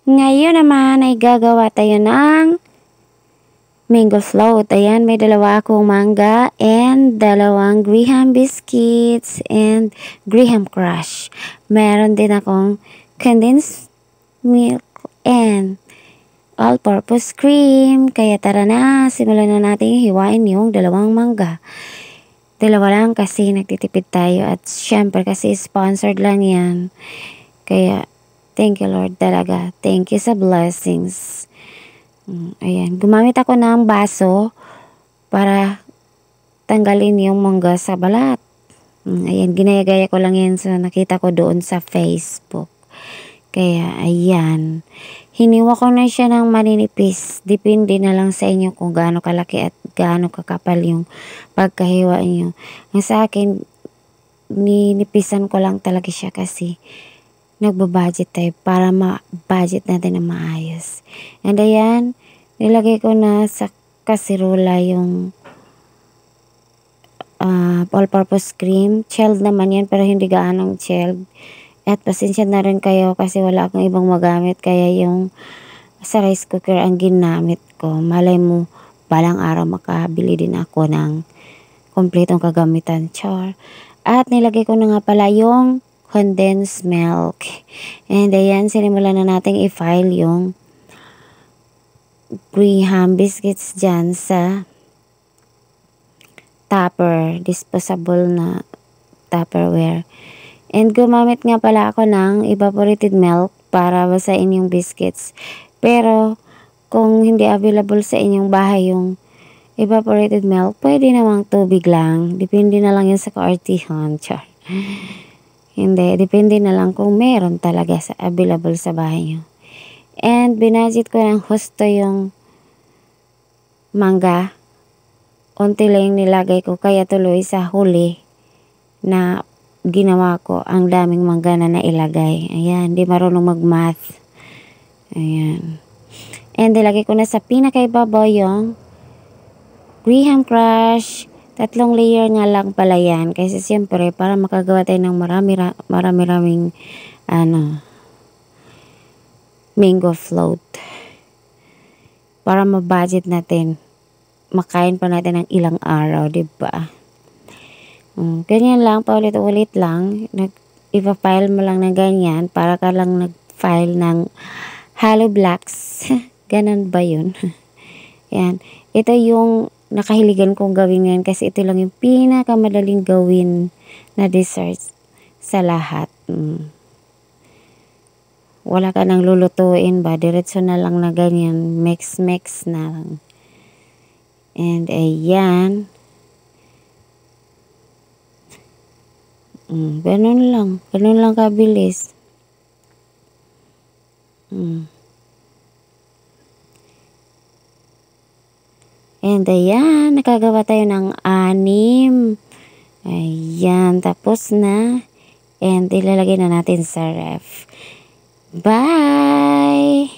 Ngayon naman ay gagawa tayo ng mango float. Ayan, may dalawa akong mangga and dalawang graham biscuits and graham crush. Meron din akong condensed milk and all-purpose cream. Kaya tara na, simulan na natin hiwain yung dalawang mangga. Dalawa lang kasi nagtitipid tayo at syempre kasi sponsored lang yan. Kaya thank you Lord talaga. Thank you sa blessings. Ayan, gumamit ako ng baso para tanggalin yung mangga sa balat. Ayan, ginaya-gaya ko lang yan sa nakita ko doon sa Facebook. Kaya ayan, hiniwa ko na siya ng maninipis. Depende na lang sa inyo kung gaano kalaki at gaano kakapal yung pagkahiwa nyo. Ang sa akin, ninipisan ko lang talaga siya kasi nagbabudget tayo para ma-budget natin na maayos. And ayan, nilagay ko na sa kasirola yung all-purpose cream. Chilled naman yan pero hindi gaanong chilled. At pasensya na rin kayo kasi wala akong ibang magamit. Kaya yung sa rice cooker ang ginamit ko. Malay mo, balang araw makabili din ako ng kompletong kagamitan. Char. At nilagay ko na nga pala yung condensed milk. And ayan, sinimulan na natin i-file yung graham biscuits dyan sa tupper. Disposable na tupperware. And gumamit nga pala ako ng evaporated milk para basain yung biscuits. Pero kung hindi available sa inyong bahay yung evaporated milk, pwede namang tubig lang. Depende na lang yun sa kaartihan. Char. Hindi, depende na lang kung meron talaga sa available sa bahay nyo. And binadget ko ng husto yung mangga. Unti lang yung nilagay ko kaya tuloy sa huli na ginawa ko ang daming mangga na nailagay. Ayan, di marunong mag-math. Ayan. And nilagay ko na sa pinakaibabaw yung graham crush. 3 layer nga lang pala yan. Kasi siyempre, para makagawa tayo ng marami-raming mango float. Para ma-budget natin. Makain pa natin ng ilang araw, diba? Ganyan lang, paulit-ulit lang. Ipa-file mo lang ng ganyan para ka lang nag-file ng hollow blocks. Ganon ba yun? Yan. Ito yung nakahiligan kong gawin ngayon kasi ito lang yung pinakamadaling gawin na dessert sa lahat. Wala ka nang lulutuin ba? Diretso na lang na ganyan. Mix na lang. And ayan. Ganun lang. Ganun lang kabilis. And ayan, nakagawa tayo ng 6. Ayan, tapos na. And ilalagay na natin sa ref. Bye!